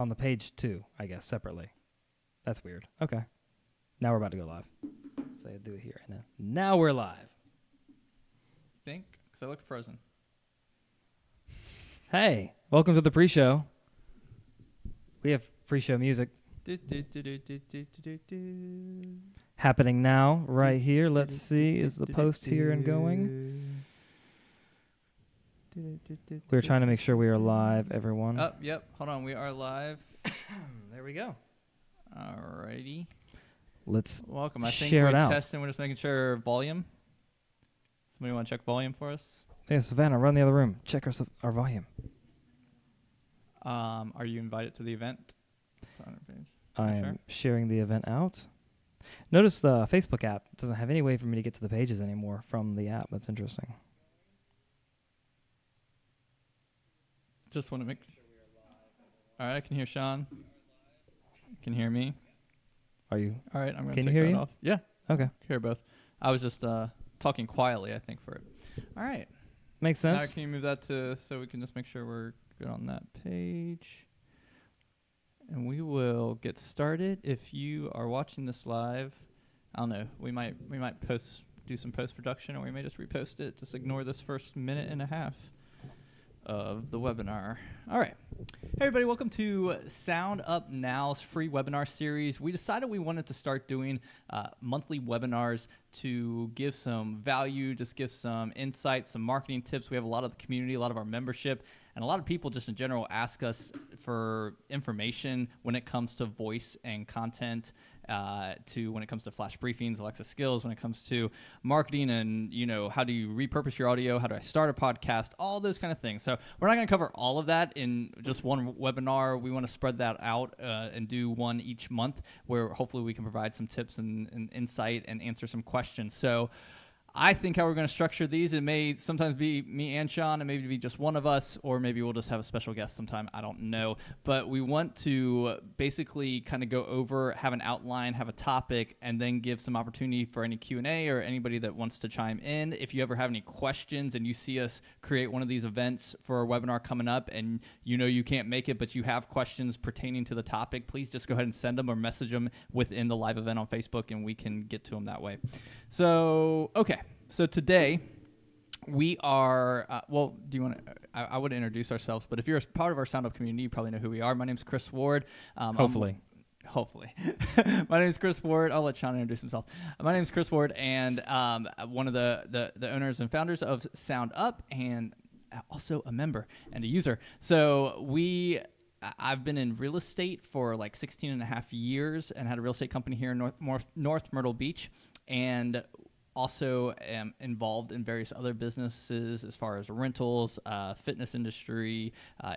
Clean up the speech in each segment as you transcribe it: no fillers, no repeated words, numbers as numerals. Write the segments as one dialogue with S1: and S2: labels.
S1: On the page too, I guess, separately. That's weird. Okay. Now we're about to go live. So I do it here right now. Now we're live.
S2: Think? Because I look frozen.
S1: Hey, welcome to the pre-show. We have pre-show music happening now, right here. Let's see. Is the post here and going? We're trying to make sure we are live, everyone.
S2: Oh, yep. Hold on. We are live.
S1: There we go.
S2: Alrighty.
S1: Let's
S2: welcome. I think
S1: share
S2: we're
S1: it out.
S2: testing. We're just making sure volume. Somebody want to check volume for us?
S1: Hey, Savannah, run the other room. Check our volume.
S2: Are you invited to the event? It's on our page.
S1: I'm sharing the event out. Notice the Facebook app doesn't have any way for me to get to the pages anymore from the app. That's interesting.
S2: Just want to make sure we are live. All right, I can hear Sean. Can you hear me?
S1: Are you?
S2: All right, I'm going to
S1: Can
S2: take
S1: you hear
S2: that
S1: you?
S2: off. Yeah,
S1: Okay.
S2: hear both. I was just talking quietly, I think, for it. All right.
S1: Makes
S2: Now
S1: sense.
S2: can you move that to so we can just make sure we're good on that page? And we will get started. If you are watching this live, I don't know, we might do some post-production, or we may just repost it. Just ignore this first minute and a half of the webinar. All right. Hey, everybody. Welcome to SoundUp Now's free webinar series. We decided we wanted to start doing monthly webinars to give some value, just give some insight, some marketing tips. We have a lot of the community, a lot of our membership, and a lot of people just in general ask us for information when it comes to voice and content, when it comes to flash briefings, Alexa skills, when it comes to marketing and, how do you repurpose your audio? How do I start a podcast? All those kind of things. So we're not going to cover all of that in just one webinar. We want to spread that out and do one each month where hopefully we can provide some tips and insight and answer some questions. So I think how we're going to structure these, it may sometimes be me and Sean, and maybe be just one of us, or maybe we'll just have a special guest sometime. I don't know. But we want to basically kind of go over, have an outline, have a topic, and then give some opportunity for any Q&A or anybody that wants to chime in. If you ever have any questions and you see us create one of these events for a webinar coming up and you can't make it, but you have questions pertaining to the topic, please just go ahead and send them or message them within the live event on Facebook, and we can get to them that way. So, okay. So today we are, do you want to, I would introduce ourselves, but if you're a part of our SoundUp community, you probably know who we are. My name's Chris Ward.
S1: Hopefully.
S2: My name is Chris Ward. I'll let Sean introduce himself. My name is Chris Ward, and one of the owners and founders of SoundUp, and also a member and a user. So I've been in real estate for like 16 and a half years and had a real estate company here in North Myrtle Beach, and also am involved in various other businesses as far as rentals, fitness industry,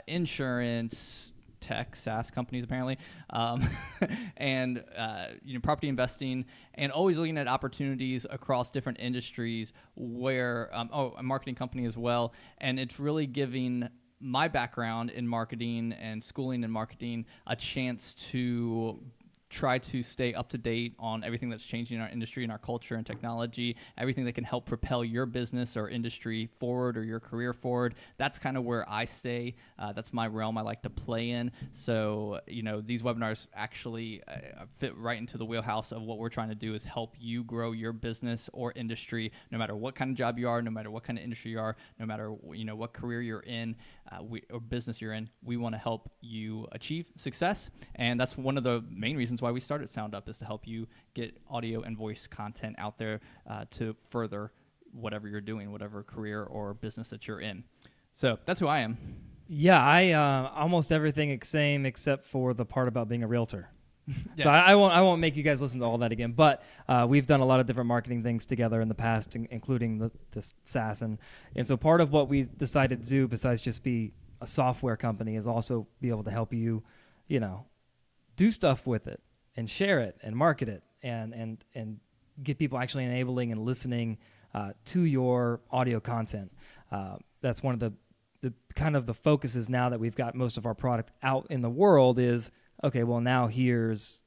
S2: insurance, tech, SaaS companies apparently, and property investing, and always looking at opportunities across different industries where, a marketing company as well. And it's really giving my background in marketing and schooling in marketing a chance to try to stay up to date on everything that's changing in our industry and our culture and technology, everything that can help propel your business or industry forward or your career forward. That's kind of where I stay. That's my realm I like to play in. So, these webinars actually fit right into the wheelhouse of what we're trying to do, is help you grow your business or industry, no matter what kind of job you are, no matter what kind of industry you are, no matter what career you're in, or business you're in. We want to help you achieve success, and that's one of the main reasons why we started SoundUp, is to help you get audio and voice content out there to further whatever you're doing, whatever career or business that you're in. So that's who I am.
S1: Yeah, I almost everything same except for the part about being a realtor.
S2: Yeah.
S1: So I won't make you guys listen to all that again. But we've done a lot of different marketing things together in the past, including this SaaS, and so part of what we decided to do, besides just be a software company, is also be able to help you, do stuff with it and share it and market it and get people actually enabling and listening to your audio content. That's one of the kind of the focuses now that we've got most of our product out in the world is, okay, well now here's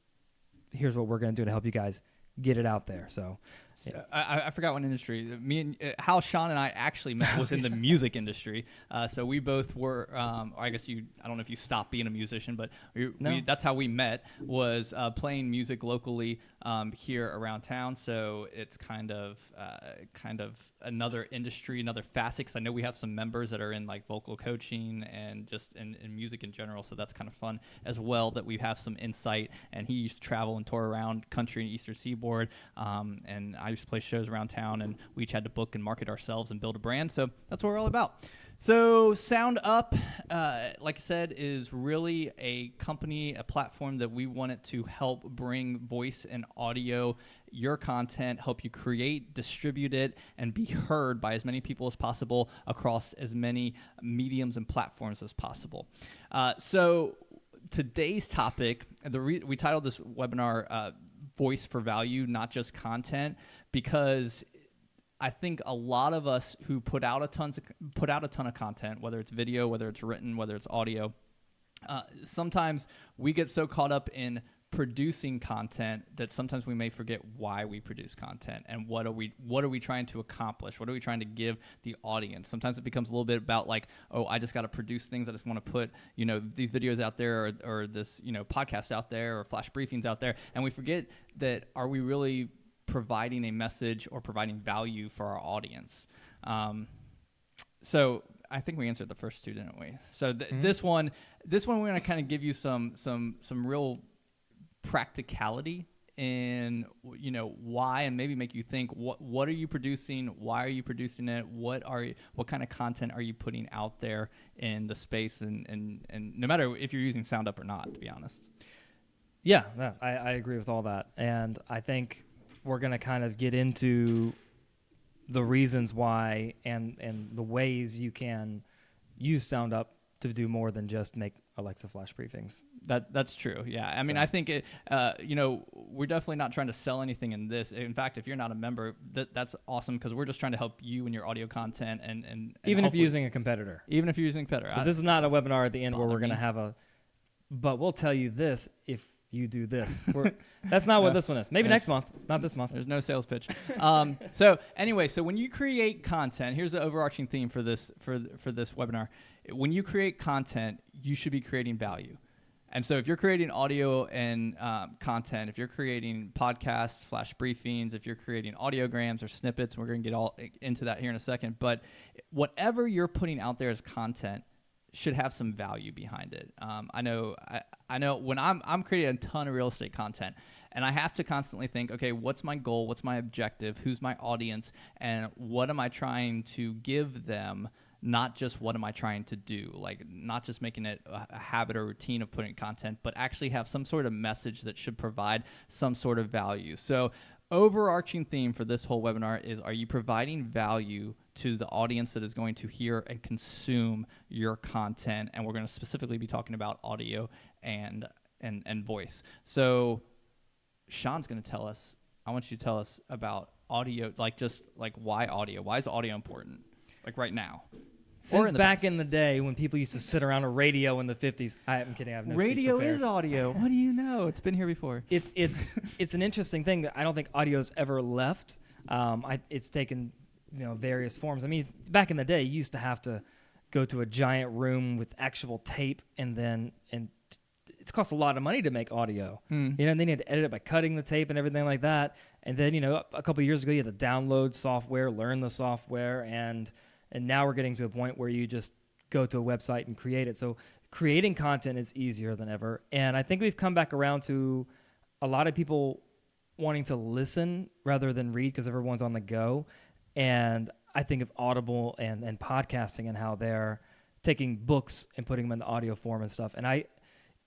S1: what we're going to do to help you guys get it out there. So
S2: I forgot what industry. Me and how Sean and I actually met was in the music industry. So we both were. I guess I don't know if you stopped being a musician, but that's how we met. Was playing music locally here around town. So it's kind of another industry, another facet. Because I know we have some members that are in like vocal coaching and just in music in general. So that's kind of fun as well. That we have some insight. And he used to travel and tour around country and Eastern Seaboard. And I used to play shows around town, and we each had to book and market ourselves and build a brand. So that's what we're all about. So SoundUp, like I said, is really a company, a platform that we wanted to help bring voice and audio, your content, help you create, distribute it, and be heard by as many people as possible across as many mediums and platforms as possible. So today's topic, we titled this webinar Voice for Value, not just content, because I think a lot of us who put out a ton of content, whether it's video, whether it's written, whether it's audio, sometimes we get so caught up in producing content that sometimes we may forget why we produce content and what are we trying to accomplish, what are we trying to give the audience. Sometimes it becomes a little bit about like, oh, I just got to produce things, I just want to put these videos out there or this podcast out there or flash briefings out there, and we forget that are we really providing a message or providing value for our audience. So I think we answered the first two, didn't we? So this one we're going to kind of give you some real practicality in why, and maybe make you think what are you producing, why are you producing it, what kind of content are you putting out there in the space, and no matter if you're using SoundUp or not, to be honest.
S1: Yeah, I agree with all that, and I think we're going to kind of get into the reasons why and the ways you can use SoundUp to do more than just make Alexa flash briefings.
S2: That's true. Yeah. I mean, I think we're definitely not trying to sell anything in this. In fact, if you're not a member, that's awesome, because we're just trying to help you and your audio content and
S1: even if you're using a competitor.
S2: Even if you're using a competitor.
S1: So this is not a webinar at the end where we're going to have but we'll tell you this if you do this. That's not what this one is. Maybe next month, not this month.
S2: There's no sales pitch. So anyway, so when you create content, here's the overarching theme for this webinar. When you create content, you should be creating value. And so if you're creating audio and content, if you're creating podcasts, flash briefings, if you're creating audiograms or snippets, we're going to get all into that here in a second. But whatever you're putting out there as content should have some value behind it. I know when I'm creating a ton of real estate content, and I have to constantly think, okay, what's my goal? What's my objective? Who's my audience? And what am I trying to give them? Not just what am I trying to do, like not just making it a habit or routine of putting content, but actually have some sort of message that should provide some sort of value. So overarching theme for this whole webinar is, are you providing value to the audience that is going to hear and consume your content? And we're going to specifically be talking about audio and voice. So Sean's going to tell us, I want you to tell us about audio, why audio? Why is audio important? Like right now.
S1: Since back in the day when people used to sit around a radio in the 50s. I'm kidding. I have no
S2: radio is audio. What do you know? It's been here before.
S1: It's an interesting thing that I don't think audio's ever left. It's taken various forms. I mean, back in the day, you used to have to go to a giant room with actual tape, and it cost a lot of money to make audio. And then you had to edit it by cutting the tape and everything like that. And then a couple of years ago, you had to download software, learn the software, and now we're getting to a point where you just go to a website and create it. So creating content is easier than ever. And I think we've come back around to a lot of people wanting to listen rather than read because everyone's on the go. And I think of Audible and podcasting and how they're taking books and putting them in the audio form and stuff. And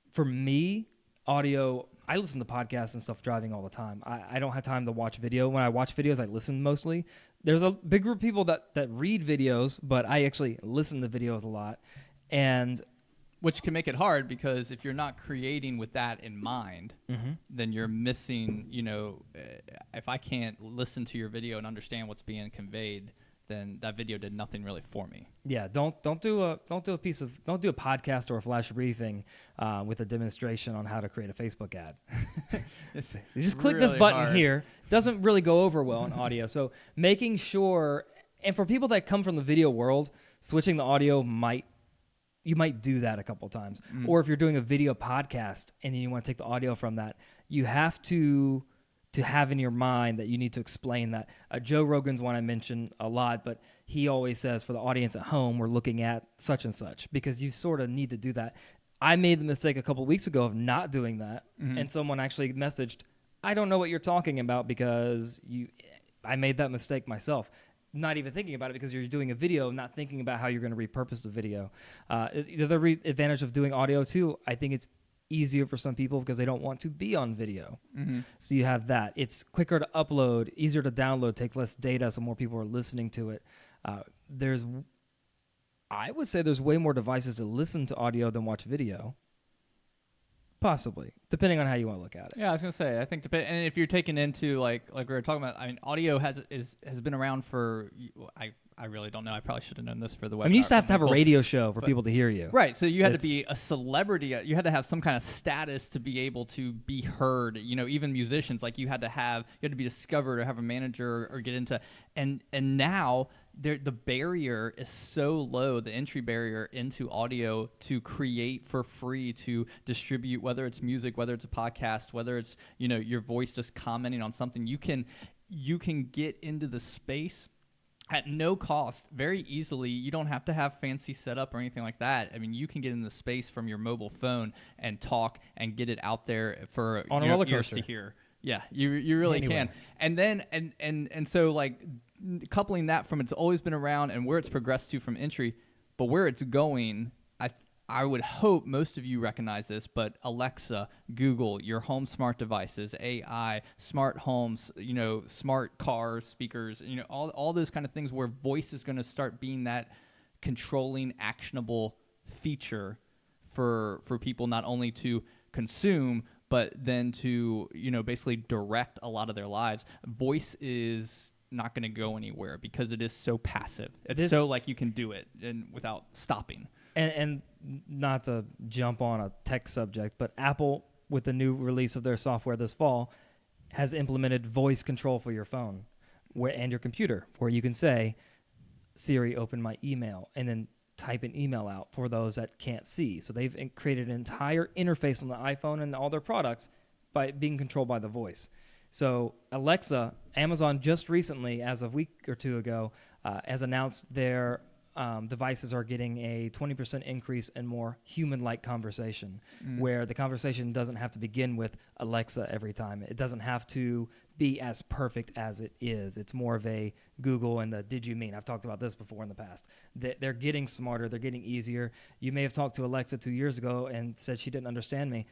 S1: for me, audio, I listen to podcasts and stuff driving all the time. I don't have time to watch video. When I watch videos, I listen mostly. There's a big group of people that read videos, but I actually listen to videos a lot. And
S2: which can make it hard, because if you're not creating with that in mind, then you're missing, if I can't listen to your video and understand what's being conveyed, then that video did nothing really for me.
S1: Yeah, don't do a podcast or a flash briefing with a demonstration on how to create a Facebook ad. You just click this
S2: really
S1: button
S2: hard.
S1: here. Doesn't really go over well in audio. So making sure, and for people that come from the video world, switching the audio you might do that a couple times. Or if you're doing a video podcast and then you want to take the audio from that, you have to have in your mind that you need to explain that. Joe Rogan's one I mention a lot, but he always says for the audience at home, we're looking at such and such, because you sort of need to do that. I made the mistake a couple weeks ago of not doing that, and someone actually messaged, I don't know what you're talking about because I made that mistake myself. Not even thinking about it because you're doing a video, not thinking about how you're going to repurpose the video. The other advantage of doing audio too, I think it's easier for some people because they don't want to be on video. So you have that. It's quicker to upload, easier to download, takes less data, so more people are listening to it. I would say there's way more devices to listen to audio than watch video. Possibly, depending on how you want to look at it.
S2: Yeah, I was gonna say, I think and if you're taking into like we were talking about, I mean, audio has been around for, I really don't know. I probably should have known this for the webinar.
S1: I mean, you used to have a radio show for people to hear you.
S2: Right, so you had to be a celebrity. You had to have some kind of status to be able to be heard. You know, even musicians, like you had to be discovered or have a manager or get into. And now the barrier is so low, the entry barrier into audio to create for free, to distribute, whether it's music, whether it's a podcast, whether it's, you know, your voice just commenting on something. You can get into the space at no cost very easily. You don't have to have fancy setup or anything like that. I mean, you can get in the space from your mobile phone and talk and get it out there for
S1: on a roller
S2: ears
S1: coaster
S2: to hear. Yeah, you really can. And then and so like coupling that from it's always been around and where it's progressed to from entry, but where it's going, I would hope most of you recognize this, but Alexa, Google, your home smart devices, AI, smart homes, you know, smart cars, speakers, you know, all those kind of things where voice is going to start being that controlling, actionable feature for people not only to consume, but then to, you know, basically direct a lot of their lives. Voice is not going to go anywhere because it is so passive. It's so like you can do it and without stopping.
S1: And not to jump on a tech subject, but Apple, with the new release of their software this fall, has implemented voice control for your phone and your computer, where you can say, Siri, open my email, and then type an email out for those that can't see. So they've created an entire interface on the iPhone and all their products by being controlled by the voice. So Alexa, Amazon just recently, as a week or two ago, has announced their devices are getting a 20% increase in more human-like conversation, where the conversation doesn't have to begin with Alexa every time. It doesn't have to be as perfect as it is. It's more of a Google and the did you mean? I've talked about this before in the past. They're getting smarter. They're getting easier. You may have talked to Alexa 2 years ago and said she didn't understand me.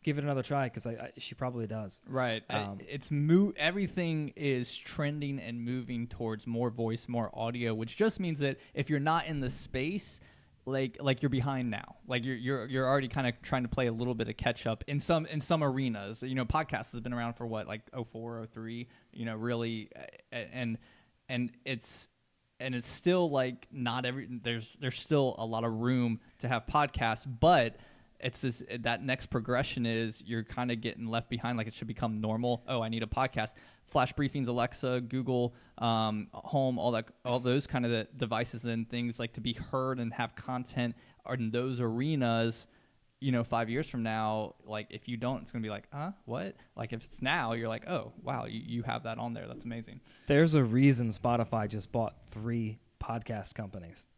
S1: Give it another try because she probably does.
S2: Right. Everything is trending and moving towards more voice, more audio, which just means that if you're not in the space, like you're behind now. Like you're already kind of trying to play a little bit of catch up in some arenas. You know, podcasts has been around for what, like 04, 03, you know, really, and it's still like not there's still a lot of room to have podcasts, but it's this, that next progression is you're kind of getting left behind. Like it should become normal. Oh, I need a podcast. Flash briefings, Alexa, Google, Home, all those kind of the devices and things like to be heard and have content are in those arenas. You know, 5 years from now, like if you don't, it's gonna be like, what? Like if it's now, you're like, oh wow, you have that on there. That's amazing.
S1: There's a reason Spotify just bought 3 podcast companies.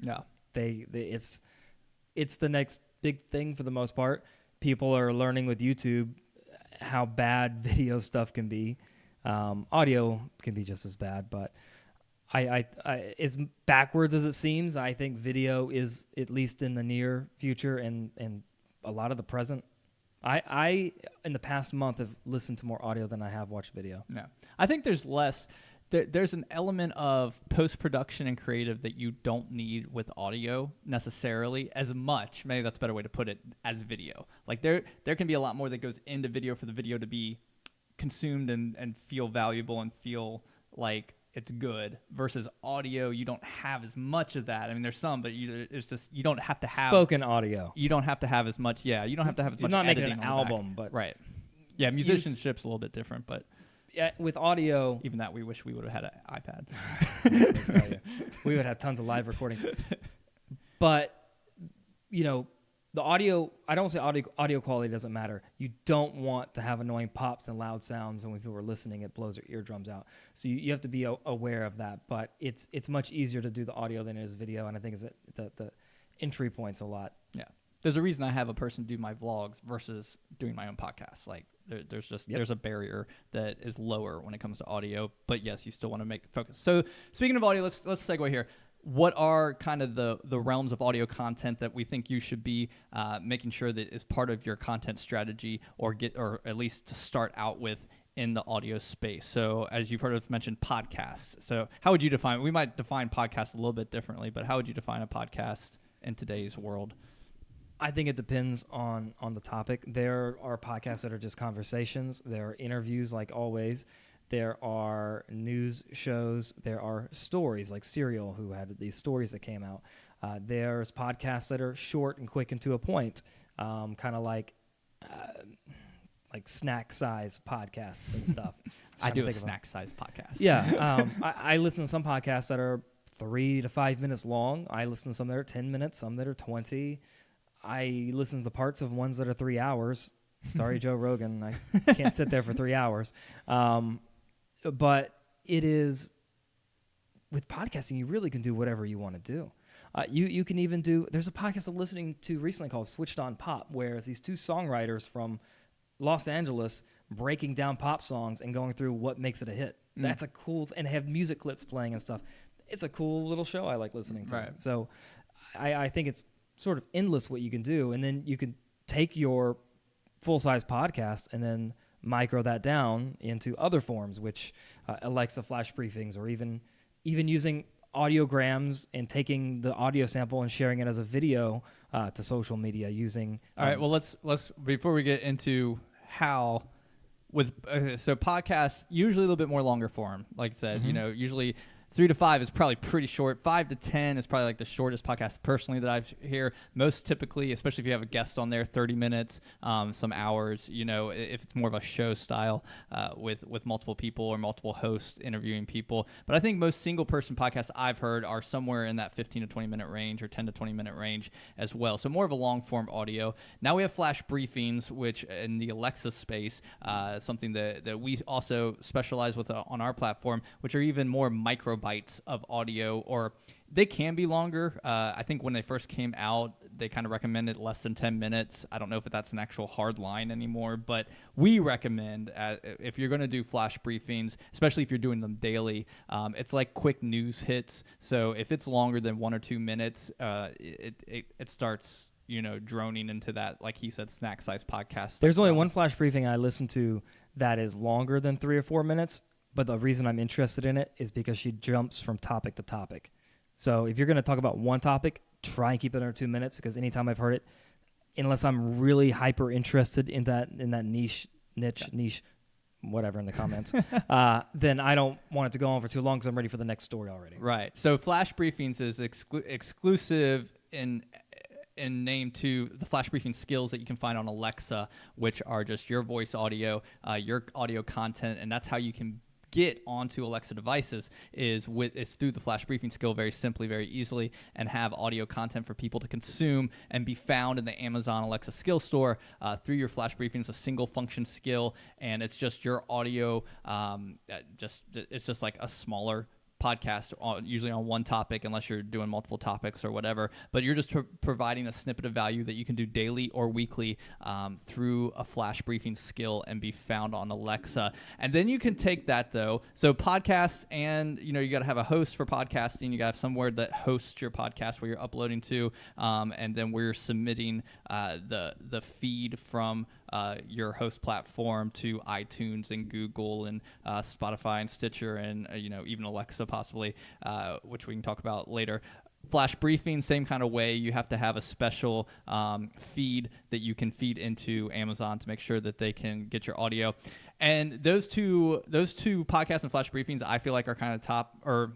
S2: Yeah,
S1: it's the next big thing for the most part. People are learning with YouTube how bad video stuff can be. Audio can be just as bad, but I as backwards as it seems, I think video is at least in the near future and a lot of the present. I in the past month have listened to more audio than I have watched video.
S2: Yeah, I think there's less. There's an element of post-production and creative that you don't need with audio necessarily as much. Maybe that's a better way to put it, as video. Like there can be a lot more that goes into video for the video to be consumed and feel valuable and feel like it's good, versus audio, you don't have as much of that. I mean, there's some, but it's just you don't have to have
S1: spoken audio.
S2: You don't have to have as much. Yeah, you don't have to have as much.
S1: You're not making
S2: editing
S1: an
S2: on the back.
S1: album, but
S2: right. Yeah, musicianship's a little bit different, but
S1: yeah, with audio,
S2: even that, we wish we would have had an iPad.
S1: We would have tons of live recordings. But the audio, I don't say audio quality doesn't matter. You don't want to have annoying pops and loud sounds, and when people are listening, it blows their eardrums out. So you have to be aware of that. But it's much easier to do the audio than it is video, and I think is the entry point's a lot.
S2: Yeah, there's a reason I have a person do my vlogs versus doing my own podcast. Like there's a barrier that is lower when it comes to audio. But yes, you still want to make it focus. So speaking of audio, let's segue here. What are kind of the realms of audio content that we think you should be making sure that is part of your content strategy, or at least to start out with in the audio space? So as you've heard us mention podcasts. So how would you define? We might define podcasts a little bit differently, but how would you define a podcast in today's world?
S1: I think it depends on the topic. There are podcasts that are just conversations. There are interviews, like always. There are news shows. There are stories like Serial, who had these stories that came out. There's podcasts that are short and quick and to a point, kind of like snack size podcasts and stuff.
S2: I do a snack size podcast.
S1: Yeah. I listen to some podcasts that are 3 to 5 minutes long. I listen to some that are 10 minutes, some that are 20. I listen to the parts of ones that are 3 hours. Sorry, Joe Rogan. I can't sit there for 3 hours. But it is, with podcasting, you really can do whatever you want to do. You can even do, there's a podcast I'm listening to recently called Switched on Pop, where it's these two songwriters from Los Angeles breaking down pop songs and going through what makes it a hit. That's a cool, and they have music clips playing and stuff. It's a cool little show I like listening to. Right. So I think it's sort of endless what you can do. And then you can take your full-size podcast and then micro that down into other forms, which Alexa flash briefings, or even using audiograms and taking the audio sample and sharing it as a video to social media using.
S2: All right. Well, let's before we get into how so podcasts usually a little bit more longer form. Like I said, usually 3 to 5 is probably pretty short. 5 to 10 is probably like the shortest podcast personally that I've hear. Most typically, especially if you have a guest on there, 30 minutes, some hours, if it's more of a show style with multiple people or multiple hosts interviewing people. But I think most single person podcasts I've heard are somewhere in that 15 to 20 minute range, or 10 to 20 minute range as well. So more of a long form audio. Now we have flash briefings, which in the Alexa space, something that we also specialize with on our platform, which are even more micro bytes of audio, or they can be longer. I think when they first came out, they kind of recommended less than 10 minutes. I don't know if that's an actual hard line anymore, but we recommend if you're going to do flash briefings, especially if you're doing them daily, it's like quick news hits. So if it's longer than 1 or 2 minutes, it starts droning into that, like he said, snack size podcast.
S1: There's only one flash briefing I listen to that is longer than 3 or 4 minutes. But the reason I'm interested in it is because she jumps from topic to topic. So if you're going to talk about one topic, try and keep it under 2 minutes, because anytime I've heard it, unless I'm really hyper interested in that niche, whatever in the comments, then I don't want it to go on for too long because I'm ready for the next story already.
S2: Right. So flash briefings is exclusive in name to the flash briefing skills that you can find on Alexa, which are just your voice audio, your audio content, and that's how you can get onto Alexa devices is through the flash briefing skill, very simply, very easily, and have audio content for people to consume and be found in the Amazon Alexa skill store through your flash briefing. It's a single function skill, and it's just your audio. It's just like a smaller podcast, usually on one topic, unless you're doing multiple topics or whatever, but you're just providing a snippet of value that you can do daily or weekly through a flash briefing skill and be found on Alexa. And then you can take that, though, so podcasts, and you got to have a host for podcasting, you got to have somewhere that hosts your podcast where you're uploading to, and then where you're submitting the feed from your host platform to iTunes and Google and Spotify and Stitcher and even Alexa possibly, which we can talk about later. Flash Briefing, same kind of way. You have to have a special feed that you can feed into Amazon to make sure that they can get your audio. And those two podcasts and Flash Briefings, I feel like are kind of top, or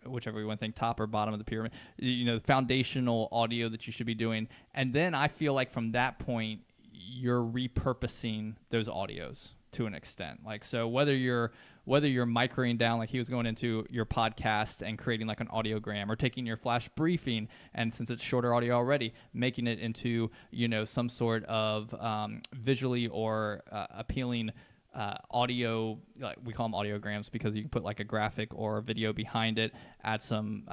S2: whichever you want to think, top or bottom of the pyramid, the foundational audio that you should be doing. And then I feel like from that point, you're repurposing those audios to an extent. Like, so whether you're microing down, like he was going into your podcast and creating like an audiogram, or taking your Flash Briefing, and since it's shorter audio already, making it into, some sort of visually or appealing audio, like we call them audiograms, because you can put like a graphic or a video behind it, add some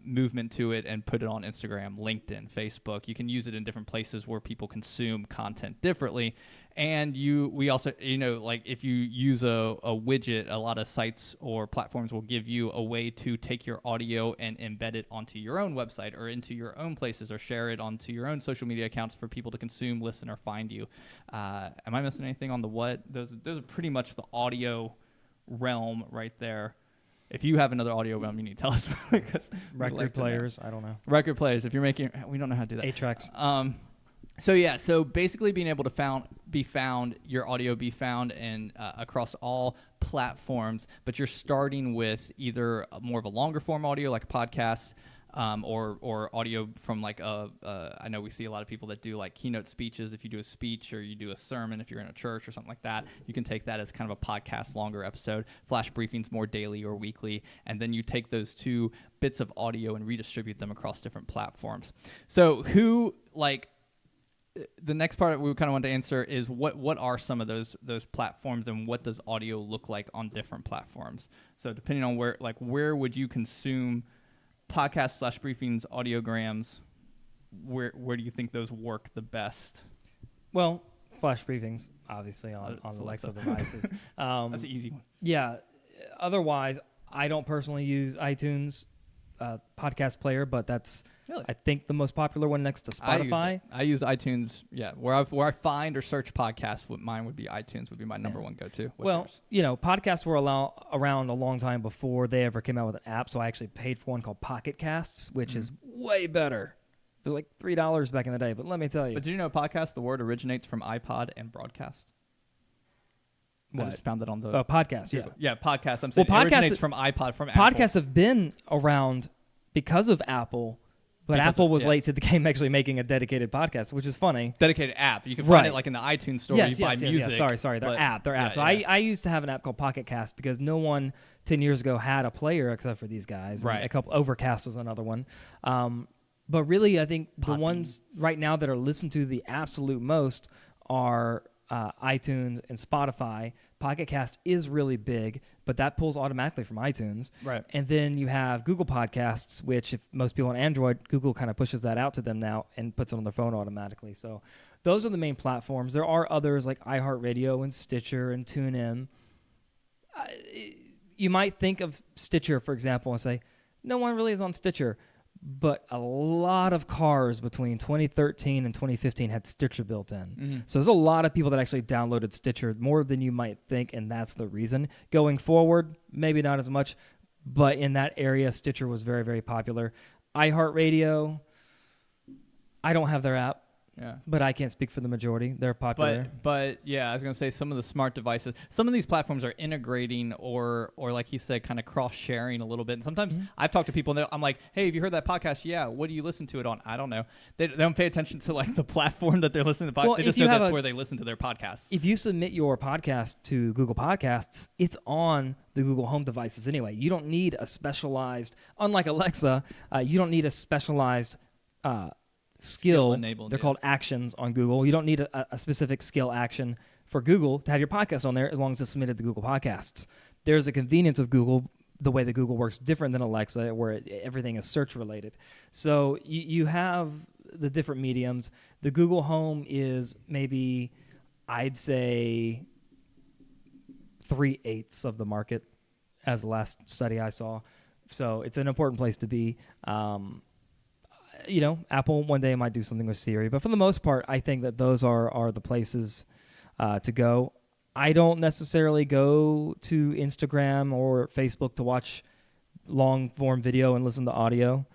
S2: movement to it, and put it on Instagram, LinkedIn, Facebook. You can use it in different places where people consume content differently. And we also, like if you use a widget, a lot of sites or platforms will give you a way to take your audio and embed it onto your own website or into your own places, or share it onto your own social media accounts for people to consume, listen, or find you. Am I missing anything on the what? Those are pretty much the audio realm right there. If you have another audio realm, you need to tell us.
S1: Record players, I don't know.
S2: Record players, if you're making, we don't know how to do that.
S1: 8-tracks.
S2: So basically being able to your audio be found and across all platforms, but you're starting with either more of a longer form audio like a podcast, or audio from like I know we see a lot of people that do like keynote speeches. If you do a speech or you do a sermon, if you're in a church or something like that, you can take that as kind of a podcast, longer episode. Flash Briefings more daily or weekly, and then you take those two bits of audio and redistribute them across different platforms. So the next part we kind of want to answer is what are some of those platforms, and what does audio look like on different platforms? So depending on where would you consume podcasts, Flash Briefings, audiograms, where do you think those work the best?
S1: Well, Flash Briefings, obviously on Alexa devices.
S2: That's an easy one.
S1: Yeah. Otherwise, I don't personally use iTunes podcast player, but that's really, I think, the most popular one next to Spotify.
S2: I use iTunes. Yeah, where I find or search podcasts, mine would be iTunes. Would be my number one go-to. What's yours?
S1: Podcasts were around a long time before they ever came out with an app. So I actually paid for one called Pocket Casts, which is way better. It was like $3 back in the day, but let me tell you.
S2: But did you know podcast? The word originates from iPod and broadcast.
S1: What?
S2: I just found that on the
S1: podcast.
S2: Yeah, podcast. I'm saying it originates from iPod, from
S1: Apple.
S2: Apple.
S1: Podcasts have been around because of Apple, but Apple was late to the game actually making a dedicated podcast, which is funny.
S2: Dedicated app. You can find it like in the iTunes store where you buy music.
S1: Yeah. Sorry. Their app. So I used to have an app called Pocket Cast because no one 10 years ago had a player except for these guys.
S2: Right.
S1: And a couple. Overcast was another one. But really, I think the ones right now that are listened to the absolute most are iTunes and Spotify. Pocket Cast is really big, but that pulls automatically from iTunes.
S2: Right.
S1: And then you have Google Podcasts, which if most people on Android, Google kind of pushes that out to them now and puts it on their phone automatically. So those are the main platforms. There are others like iHeartRadio and Stitcher and TuneIn. You might think of Stitcher, for example, and say, no one really is on Stitcher. But a lot of cars between 2013 and 2015 had Stitcher built in. Mm-hmm. So there's a lot of people that actually downloaded Stitcher, more than you might think, and that's the reason. Going forward, maybe not as much, but in that area, Stitcher was very, very popular. iHeartRadio, I don't have their app.
S2: Yeah.
S1: But I can't speak for the majority. They're popular.
S2: But yeah, I was going to say some of the smart devices, some of these platforms are integrating or like he said, kind of cross-sharing a little bit. And sometimes I've talked to people and I'm like, hey, have you heard that podcast? Yeah. What do you listen to it on? I don't know. They don't pay attention to like the platform that they're listening to. Well, they just know that's where they listen to their podcasts.
S1: If you submit your podcast to Google Podcasts, it's on the Google Home devices anyway. You don't need a specialized, unlike Alexa, you don't need a specialized skill
S2: enabled,
S1: they're called actions on Google. You don't need a specific skill action for Google to have your podcast on there as long as it's submitted to Google Podcasts. There's a convenience of Google, the way that Google works different than Alexa, where everything is search related. So you have the different mediums. The Google Home is maybe, I'd say, 3/8 of the market as the last study I saw. So it's an important place to be. Apple one day might do something with Siri, but for the most part, I think that those are the places to go. I don't necessarily go to Instagram or Facebook to watch long-form video and listen to audio.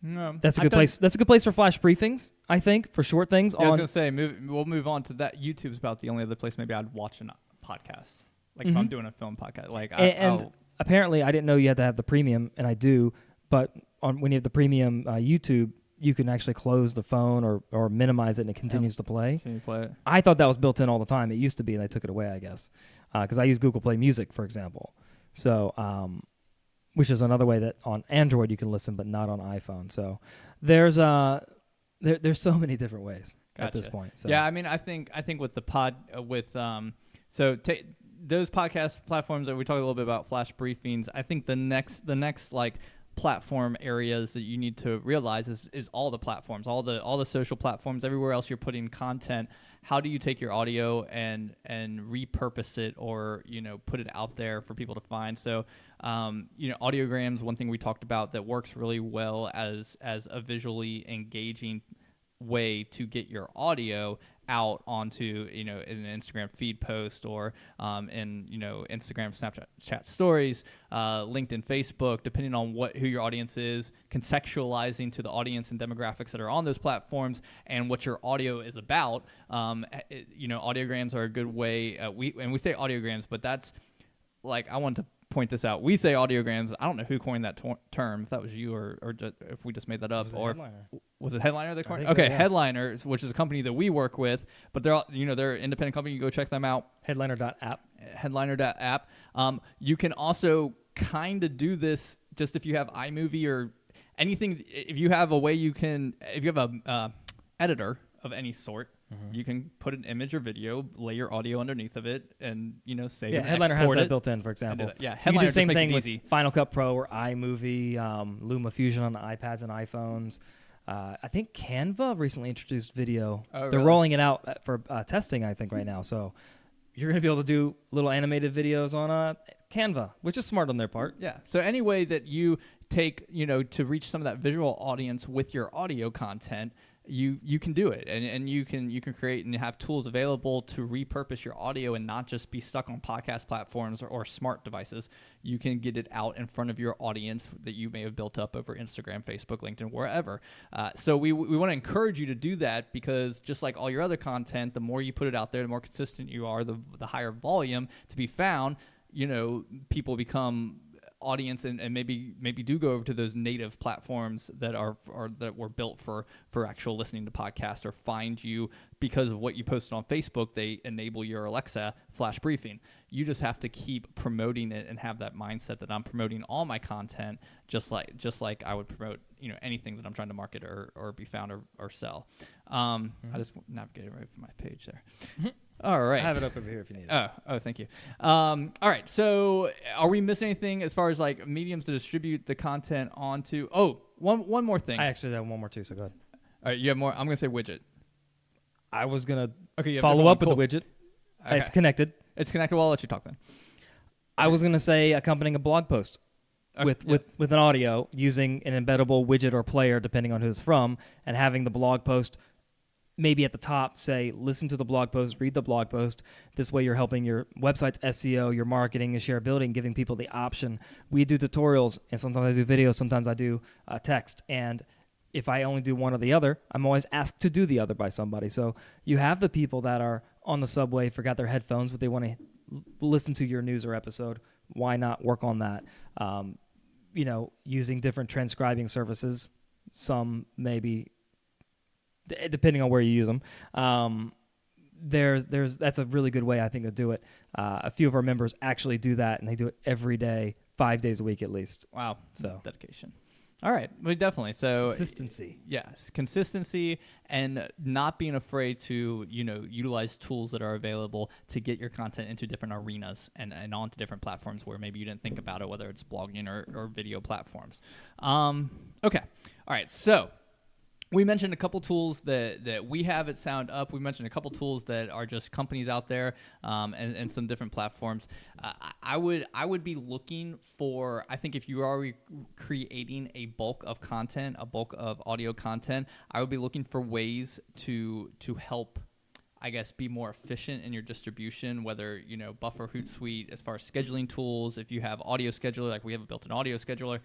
S2: No,
S1: That's a good place. That's a good place for flash briefings, I think, for short things.
S2: I was gonna say we'll move on to that. YouTube's about the only other place maybe I'd watch a podcast, like if I'm doing a film podcast. Like
S1: and apparently, I didn't know you had to have the premium, and I do. But when you have the premium YouTube, you can actually close the phone or minimize it, and it continues to play.
S2: Can you play it?
S1: I thought that was built in all the time. It used to be, and they took it away, I guess, because I use Google Play Music, for example. So, which is another way that on Android you can listen, but not on iPhone. So there's there's so many different ways at this point. So.
S2: Yeah, I mean, I think with the those podcast platforms that we talked a little bit about, flash briefings. I think the next like platform areas that you need to realize is all the platforms, all the social platforms, everywhere else you're putting content. How do you take your audio and repurpose it, or put it out there for people to find? So audiograms, one thing we talked about that works really well as a visually engaging way to get your audio out onto in an Instagram feed post, or in Instagram, Snapchat chat stories, LinkedIn, Facebook, depending on who your audience is, contextualizing to the audience and demographics that are on those platforms and what your audio is about. Audiograms are a good way. We say audiograms, but that's like, I want to point this out. We say audiograms. I don't know who coined that term, if that was you or if we just made that up. Was it Headliner that coined? Okay, so, yeah. Headliner, which is a company that we work with, but they're they're an independent company. You go check them out.
S1: Headliner.app.
S2: Headliner.app. You can also kind of do this just if you have iMovie or anything. If you have a way if you have a editor of any sort, you can put an image or video, lay your audio underneath of it, and save it.
S1: Yeah, Headliner has that built in, for example.
S2: Yeah,
S1: Headliner, you can do the same thing with
S2: easy.
S1: Final Cut Pro or iMovie, LumaFusion on iPads and iPhones. I think Canva recently introduced video.
S2: Oh,
S1: They're
S2: really?
S1: rolling it out for testing, I think, right now. So you're going to be able to do little animated videos on Canva, which is smart on their part.
S2: Yeah. So any way that you take, to reach some of that visual audience with your audio content, you can do it, and you can create and have tools available to repurpose your audio and not just be stuck on podcast platforms or smart devices. You can get it out in front of your audience that you may have built up over Instagram, Facebook, LinkedIn, wherever. So we want to encourage you to do that, because just like all your other content, the more you put it out there, the more consistent you are, the higher volume to be found. People become audience and maybe do go over to those native platforms that were built for actual listening to podcasts, or find you because of what you posted on Facebook. They enable your Alexa flash briefing. You just have to keep promoting it and have that mindset that I'm promoting all my content just like I would promote anything that I'm trying to market or be found or sell. I just navigated right from my page there. All right.
S1: I have it up over here if you need it.
S2: Oh, thank you. All right. So are we missing anything as far as like mediums to distribute the content onto? Oh, one more thing.
S1: I actually have one more too, so go ahead.
S2: All right. You have more? I'm going to say widget.
S1: I was going
S2: to
S1: follow up with the widget. Okay. It's connected.
S2: It's connected. Well, I'll let you talk then.
S1: I was going to say accompanying a blog post with an audio, using an embeddable widget or player, depending on who it's from, and having the blog post maybe at the top say, listen to the blog post, read the blog post. This way you're helping your website's SEO, your marketing, and shareability, and giving people the option. We do tutorials, and sometimes I do videos, sometimes I do text. And if I only do one or the other, I'm always asked to do the other by somebody. So you have the people that are on the subway, forgot their headphones, but they want to listen to your news or episode. Why not work on that? Using different transcribing services, some maybe, depending on where you use them. That's a really good way, I think, to do it. A few of our members actually do that, and they do it every day, 5 days a week at least.
S2: Wow.
S1: So
S2: dedication. All right. Well, definitely. So
S1: consistency.
S2: Yes. Consistency, and not being afraid to, utilize tools that are available to get your content into different arenas and onto different platforms where maybe you didn't think about it, whether it's blogging or video platforms. Okay. All right. So we mentioned a couple tools that we have at SoundUp. We mentioned a couple tools that are just companies out there, and some different platforms. I would be looking for, I think if you are creating a bulk of content, a bulk of audio content, I would be looking for ways to help I guess, be more efficient in your distribution, whether, Buffer, Hootsuite, as far as scheduling tools, if you have audio scheduler, like we have a built-in audio scheduler,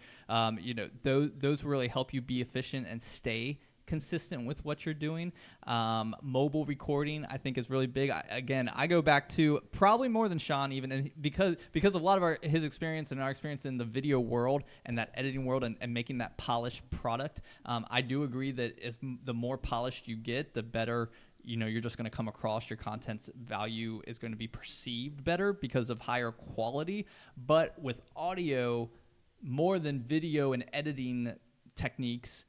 S2: those really help you be efficient and stay consistent with what you're doing. Mobile recording, I think, is really big. I go back to probably more than Sean even, and because of a lot of his experience and our experience in the video world and that editing world and making that polished product. I do agree that the more polished you get, the better you're just going to come across. Your content's value is going to be perceived better because of higher quality. But with audio, more than video and editing techniques,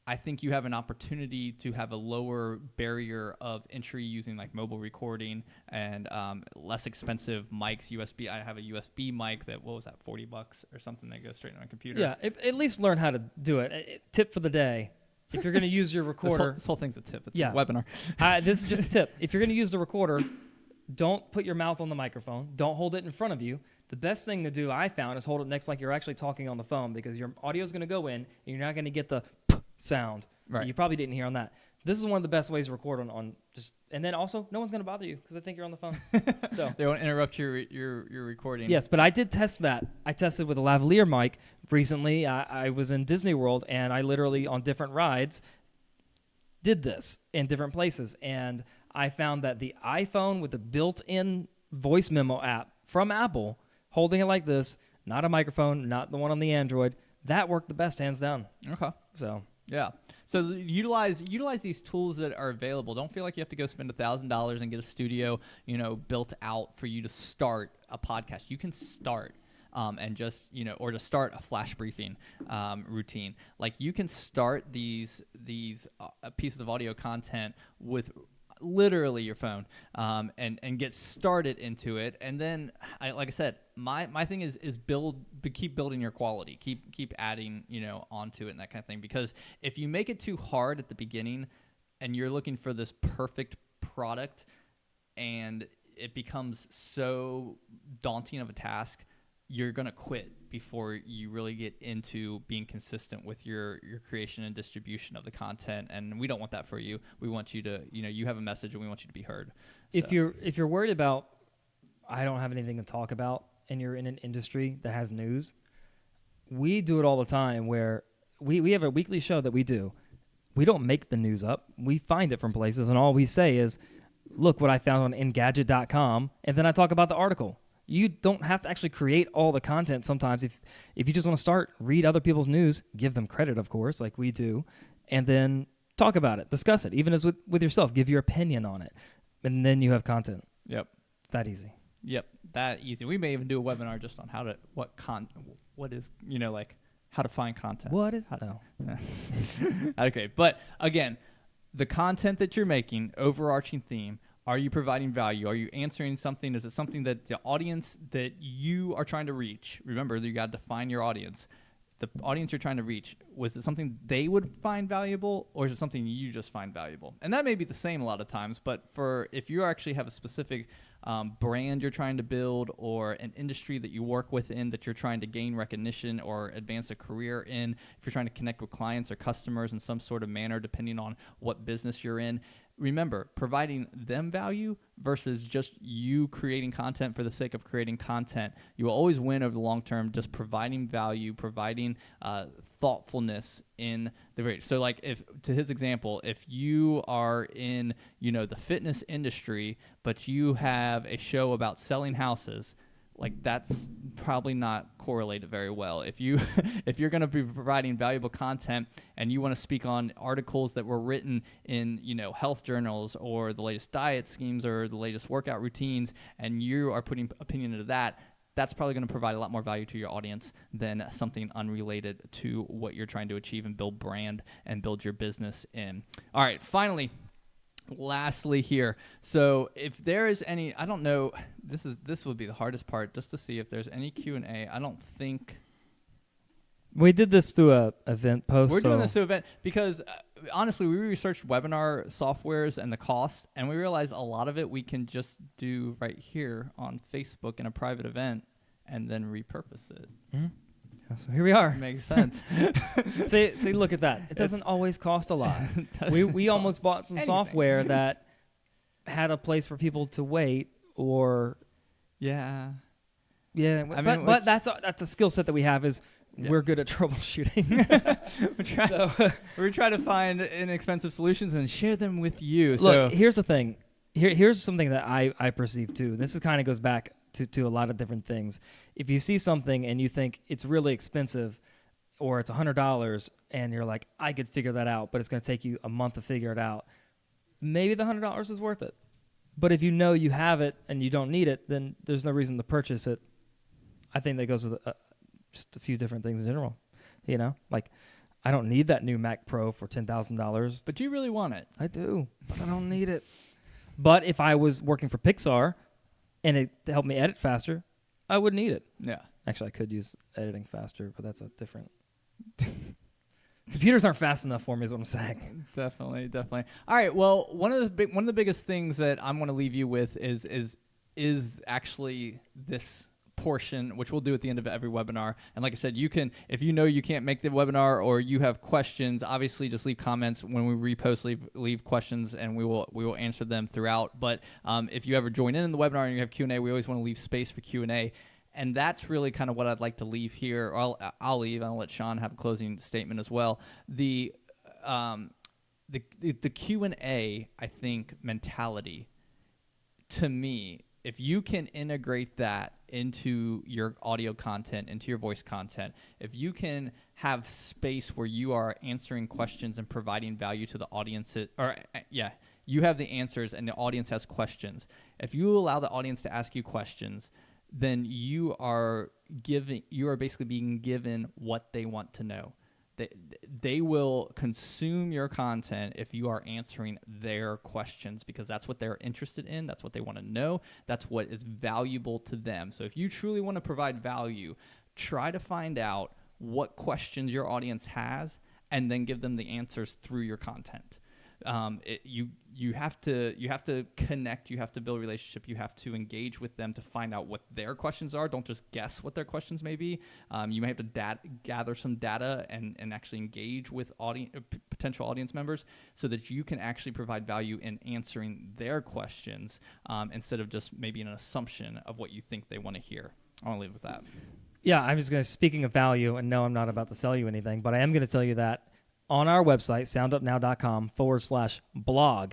S2: I think you have an opportunity to have a lower barrier of entry using like mobile recording and less expensive mics, USB. I have a USB mic that, what was that, $40 or something that goes straight on my computer.
S1: Yeah, at least learn how to do it. Tip for the day. If you're going to use your recorder.
S2: This whole thing's a tip. It's a webinar.
S1: This is just a tip. If you're going to use the recorder, don't put your mouth on the microphone. Don't hold it in front of you. The best thing to do, I found, is hold it next like you're actually talking on the phone, because your audio is going to go in and you're not going to get the sound.
S2: Right.
S1: You probably didn't hear on that. This is one of the best ways to record on just, and then also no one's going to bother you because I think you're on the phone. So.
S2: They won't interrupt your recording.
S1: Yes, but I did test that. I tested with a lavalier mic recently. I was in Disney World, and I literally, on different rides, did this in different places. And I found that the iPhone with the built-in voice memo app from Apple, holding it like this, not a microphone, not the one on the Android, that worked the best, hands down.
S2: Okay.
S1: So.
S2: Yeah. So utilize these tools that are available. Don't feel like you have to go spend $1,000 and get a studio, built out for you to start a podcast. You can start and just, or to start a flash briefing routine. Like, you can start these pieces of audio content with literally your phone and get started into it. And then, like I said, my thing is keep building your quality, keep adding onto it and that kind of thing. Because if you make it too hard at the beginning and you're looking for this perfect product and it becomes so daunting of a task, you're going to quit before you really get into being consistent with your creation and distribution of the content. And we don't want that for you. We want you to, you have a message and we want you to be heard.
S1: If you're worried about, I don't have anything to talk about, and you're in an industry that has news, we do it all the time where we have a weekly show that we do. We don't make the news up. We find it from places, and all we say is, look what I found on Engadget.com, and then I talk about the article. You don't have to actually create all the content sometimes. If you just want to start, read other people's news, give them credit, of course, like we do, and then talk about it, discuss it, even as with yourself, give your opinion on it, and then you have content.
S2: Yep.
S1: It's that easy.
S2: Yep, that easy. We may even do a webinar just on how to find content.
S1: What is no?
S2: Okay, but again, the content that you're making, overarching theme. Are you providing value? Are you answering something? Is it something that the audience that you are trying to reach? Remember, you got to define your audience. The audience you're trying to reach, was it something they would find valuable, or is it something you just find valuable? And that may be the same a lot of times, but if you actually have a specific brand you're trying to build, or an industry that you work within that you're trying to gain recognition or advance a career in, if you're trying to connect with clients or customers in some sort of manner, depending on what business you're in, remember, providing them value versus just you creating content for the sake of creating content. You will always win over the long term, just providing value, providing thoughtfulness in the rate. So like, if to his example, if you are in, the fitness industry, but you have a show about selling houses, like, that's probably not correlated very well. If you're going to be providing valuable content and you want to speak on articles that were written in, health journals, or the latest diet schemes, or the latest workout routines, and you are putting opinion into that, that's probably going to provide a lot more value to your audience than something unrelated to what you're trying to achieve and build brand and build your business in. All right, finally, lastly here, so if there is any, I don't know, this would be the hardest part, just to see if there's any Q&A. I don't think
S1: we did this through a event post.
S2: We're doing this through event because honestly, we researched webinar softwares and the cost, and we realized a lot of it we can just do right here on Facebook in a private event and then repurpose it.
S1: Mm-hmm. So here we are.
S2: Makes sense.
S1: See, look at that. It doesn't always cost a lot. We almost bought some software that had a place for people to wait, or
S2: Yeah.
S1: yeah,
S2: I mean,
S1: but that's a skill set that we have is we're good at troubleshooting.
S2: We're trying to find inexpensive solutions and share them with you.
S1: Look,
S2: So
S1: here's the thing. Here's something that I perceive too. This is kind of goes back to a lot of different things. If you see something and you think it's really expensive, or it's $100, and you're like, I could figure that out, but it's going to take you a month to figure it out, maybe the $100 is worth it. But if you know you have it and you don't need it, then there's no reason to purchase it. I think that goes with just a few different things in general. You know, like I don't need that new Mac Pro for $10,000.
S2: but you really want it.
S1: I do, but I don't need it. But if I was working for Pixar and it helped me edit faster, I would need it.
S2: Yeah.
S1: Actually, I could use editing faster, but that's a different... Computers aren't fast enough for me is what I'm saying.
S2: Definitely. All right. Well, one of the biggest things that I'm going to leave you with is actually this portion, which we'll do at the end of every webinar. And like I said, you can, if you know you can't make the webinar or you have questions, obviously just leave comments when we repost. Leave questions, and we will answer them throughout. But if you ever join in the webinar and you have Q&A, we always want to leave space for Q&A. And that's really kind of what I'd like to leave here. Or I'll leave. I'll let Sean have a closing statement as well. The Q&A, I think, mentality, to me, if you can integrate that into your audio content, into your voice content, if you can have space where you are answering questions and providing value to the audience, you have the answers and the audience has questions. If you allow the audience to ask you questions, then you are basically being given what they want to know. They will consume your content if you are answering their questions, because that's what they're interested in. That's what they want to know. That's what is valuable to them. So if you truly want to provide value, try to find out what questions your audience has and then give them the answers through your content. You have to connect, you have to build a relationship, you have to engage with them to find out what their questions are. Don't just guess what their questions may be. You may have to gather some data and actually engage with potential audience members so that you can actually provide value in answering their questions instead of just maybe an assumption of what you think they want to hear. I want to leave with that.
S1: Yeah, I'm just going to, speaking of value, and no, I'm not about to sell you anything, but I am going to tell you that on our website, soundupnow.com/blog,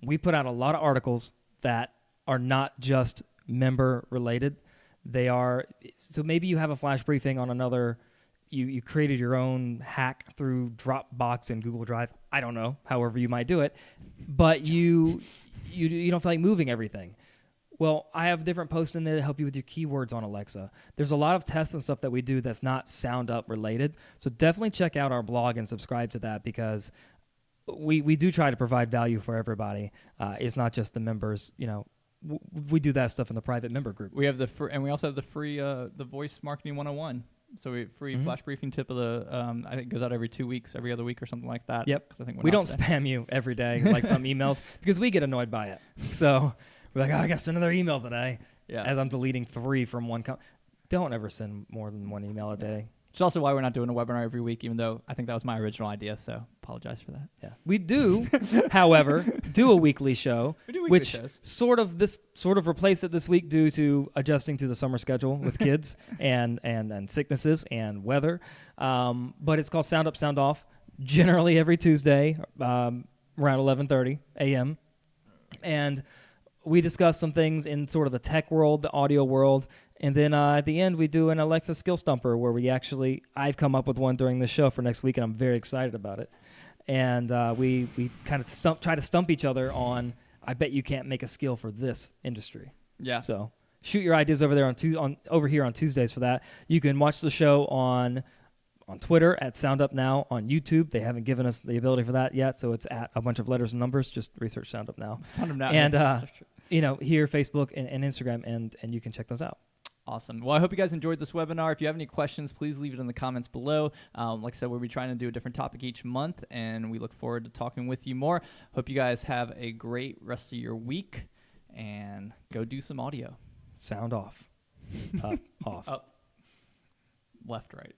S1: we put out a lot of articles that are not just member related. They are, so maybe you have a flash briefing on another, you created your own hack through Dropbox and Google Drive. I don't know, however you might do it, but you don't feel like moving everything. Well, I have different posts in there to help you with your keywords on Alexa. There's a lot of tests and stuff that we do that's not SoundUp related. So definitely check out our blog and subscribe to that, because we do try to provide value for everybody. It's not just the members. You know, we do that stuff in the private member group.
S2: We have and we also have the free the Voice Marketing 101. So we free flash briefing tip of the I think it goes out every 2 weeks, every other week or something like that.
S1: Yep.
S2: I think
S1: we don't spam you every day like some emails, because we get annoyed by it. So we're like, I got to send another email today.
S2: Yeah.
S1: As I'm deleting 3 from one. Don't ever send more than 1 email a day.
S2: It's also why we're not doing a webinar every week, even though I think that was my original idea. So apologize for that.
S1: Yeah, we do, however, do a weekly show,
S2: We do weekly
S1: which
S2: shows.
S1: sort of replaced it this week due to adjusting to the summer schedule with kids and sicknesses and weather. But it's called Sound Up, Sound Off, generally every Tuesday around 11:30 a.m. And we discuss some things in sort of the tech world, the audio world, and then at the end we do an Alexa skill stumper where I've come up with one during the show for next week, and I'm very excited about it. And we kind of try to stump each other on, I bet you can't make a skill for this industry.
S2: Yeah.
S1: So shoot your ideas over there over here on Tuesdays for that. You can watch the show on Twitter at SoundUp Now, on YouTube. They haven't given us the ability for that yet, so it's at a bunch of letters and numbers. Just research SoundUp Now.
S2: SoundUp Now.
S1: And here, Facebook and Instagram, and you can check those out.
S2: Awesome. Well, I hope you guys enjoyed this webinar. If you have any questions, please leave it in the comments below. Like I said, we'll be trying to do a different topic each month, and we look forward to talking with you more. Hope you guys have a great rest of your week, and go do some audio.
S1: Sound off. Up, off.
S2: Up. Left, right.